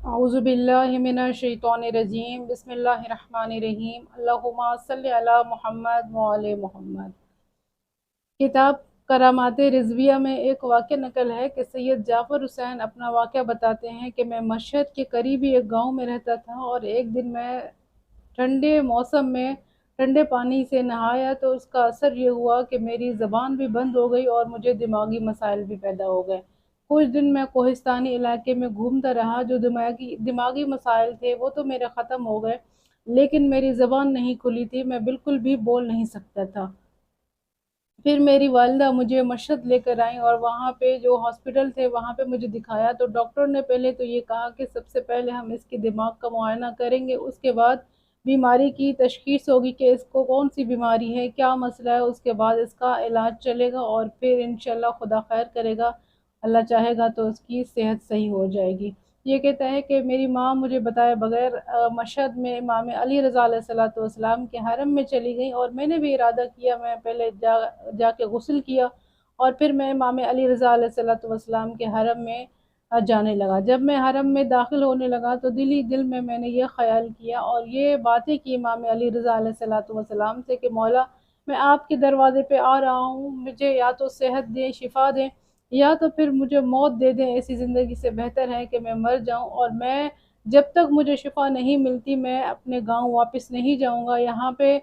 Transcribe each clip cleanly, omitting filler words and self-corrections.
अऊज़ु बिल्लाहि मिनश शैतानिर रजीम बिस्मिल्लाहिर्रहमानिर्रहीम अल्लाहुम्मा सल्लि अला मुहम्मद व आले मुहम्मद। किताब करामात रिज़विया में एक वाक़या नकल है कि सैयद जाफ़र हुसैन अपना वाक़या बताते हैं कि मैं मशहद के करीब ही एक गाँव में रहता था और एक दिन मैं ठंडे मौसम में ठंडे पानी से नहाया तो उसका असर ये हुआ कि मेरी ज़बान भी बंद हो गई और मुझे दिमागी मसाइल भी पैदा हो गए। कुछ दिन मैं कोहिस्तानी इलाके में घूमता रहा। जो दिमागी दिमागी मसाइल थे वो तो मेरे ख़त्म हो गए, लेकिन मेरी ज़बान नहीं खुली थी, मैं बिल्कुल भी बोल नहीं सकता था। फिर मेरी वालिदा मुझे मशहद लेकर आईं और वहाँ पे जो हॉस्पिटल थे वहाँ पे मुझे दिखाया। तो डॉक्टर ने पहले तो ये कहा कि सबसे पहले हम इसके दिमाग का मुआयना करेंगे, उसके बाद बीमारी की तशख़ीस होगी कि इसको कौन सी बीमारी है, क्या मसला है, उसके बाद इसका इलाज चलेगा और फिर इंशाल्लाह खुदा खैर करेगा, अल्लाह चाहेगा तो उसकी सेहत सही हो जाएगी। ये कहता है कि मेरी माँ मुझे बताए बगैर मशहद में इमाम अली रज़ा अलैहिस्सलाम के हरम में चली गई और मैंने भी इरादा किया, मैं पहले जाके गुस्ल किया और फिर मैं इमाम अली रज़ा अलैहिस्सलाम के हरम में जाने लगा। जब मैं हरम में दाखिल होने लगा तो दिल ही दिल में मैंने ये ख्याल किया और ये बातें की इमाम अली रज़ा अलैहिस्सलाम से कि मौला, मैं आपके दरवाज़े पे आ रहा हूँ, मुझे या तो सेहत दें, शिफा दें, या तो फिर मुझे मौत दे दें। ऐसी ज़िंदगी से बेहतर है कि मैं मर जाऊं और मैं जब तक मुझे शिफा नहीं मिलती मैं अपने गांव वापस नहीं जाऊंगा, यहाँ पे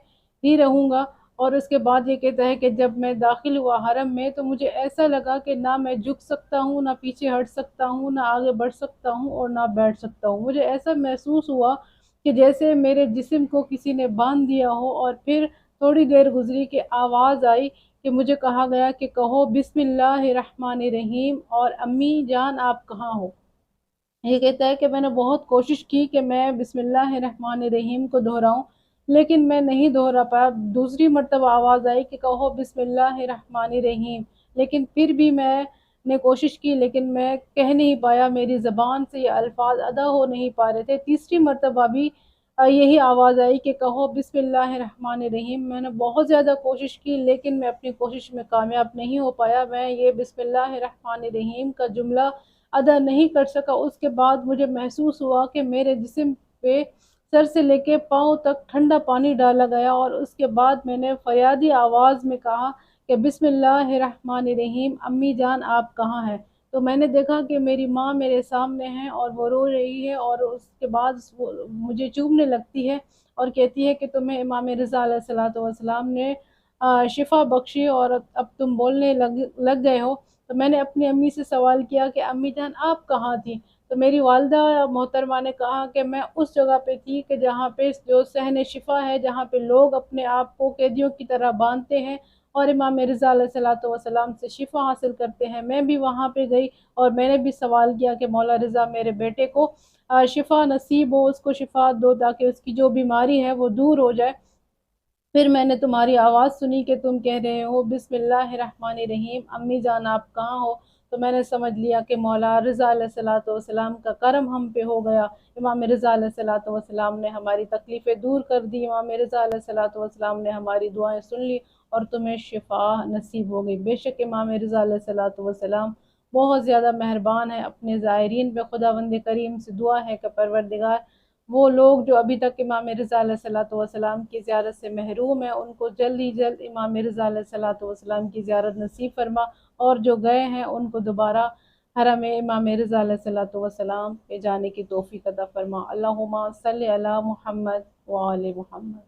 ही रहूंगा। और उसके बाद ये कहता है कि जब मैं दाखिल हुआ हरम में तो मुझे ऐसा लगा कि ना मैं झुक सकता हूँ, ना पीछे हट सकता हूँ, ना आगे बढ़ सकता हूँ और ना बैठ सकता हूँ। मुझे ऐसा महसूस हुआ कि जैसे मेरे जिस्म को किसी ने बांध दिया हो। और फिर थोड़ी देर गुजरी कि आवाज़ आई कि मुझे कहा गया कि कहो बिस्मिल्लाहिर्रहमानिर्रहीम और अम्मी जान आप कहाँ हो। ये कहता है कि मैंने बहुत कोशिश की कि मैं बिस्मिल्लाहिर्रहमानिर्रहीम को दोहराऊं, लेकिन मैं नहीं दोहरा पाया। दूसरी मर्तबा आवाज़ आई कि कहो बिस्मिल्लाहिर्रहमानिर्रहीम, लेकिन फिर भी मैंने कोशिश की लेकिन मैं कह नहीं पाया, मेरी ज़बान से ये अल्फाज अदा हो नहीं पा रहे थे। तीसरी मर्तबा भी यही आवाज़ आई कि कहो बिस्मिल्लाहिर्रहमानिर्रहीम। मैंने बहुत ज़्यादा कोशिश की लेकिन मैं अपनी कोशिश में कामयाब नहीं हो पाया, मैं ये बिस्मिल्लाहिर्रहमानिर्रहीम का जुमला अदा नहीं कर सका। उसके बाद मुझे महसूस हुआ कि मेरे जिस्म पे सर से लेके पाँव तक ठंडा पानी डाला गया और उसके बाद मैंने फरियादी आवाज़ में कहा कि बिस्मिल्लाहिर्रहमानिर्रहीम अम्मी जान आप कहाँ हैं। तो मैंने देखा कि मेरी माँ मेरे सामने है और वो रो रही है और उसके बाद वो मुझे चूमने लगती है और कहती है कि तुम्हें इमाम रज़ा अलैहिस्सलाम ने शिफा बख्शी और अब तुम बोलने लग गए हो। तो मैंने अपनी अम्मी से सवाल किया कि अम्मी जान आप कहाँ थी। तो मेरी वालिदा मोहतरमा ने कहा कि मैं उस जगह पे थी कि जहाँ पे जो सहन शिफा है, जहाँ पे लोग अपने आप को कैदियों की तरह बांधते हैं और इमाम रज़ा अलैहिस्सलाम से शिफा हासिल करते हैं। मैं भी वहाँ पे गई और मैंने भी सवाल किया कि मौला रज़ा मेरे बेटे को शिफा नसीब हो, उसको शिफा दो ताकि उसकी जो बीमारी है वो दूर हो जाए। फिर मैंने तुम्हारी आवाज़ सुनी कि तुम कह रहे हो बिस्मिल्लाहिर्रहमानिर्रहीम अम्मी जान आप कहाँ हो। तो मैंने समझ लिया कि मौला रज़ा अलैहिस्सलाम का करम हम पे हो गया। इमाम रज़ा अलैहिस्सलाम ने हमारी तकलीफ़ें दूर कर दी, इमाम रज़ा अलैहिस्सलाम ने हमारी दुआएं सुन ली और तुम्हें शिफा नसीब हो गई। बेशक इमाम रज़ा अलैहिस्सलाम बहुत ज़्यादा मेहरबान है अपने ज़ायरीन पे। खुदावंद करीम से दुआ है कि परवरदिगार वो लोग जो अभी तक इमाम रज़ा अलैहिस्सलाम की ज़ियारत से महरूम है उनको जल्द ही जल्द इमाम रज़ा अलैहिस्सलाम की ज़ियारत नसीब फरमा और जो गए हैं उनको दोबारा हरम इमाम रज़ा अलैहिस्सलाम पे जाने की तौफीक अता फरमा। अल्लाहुम्मा सल्लि अला मुहम्मद व आले मुहम्मद।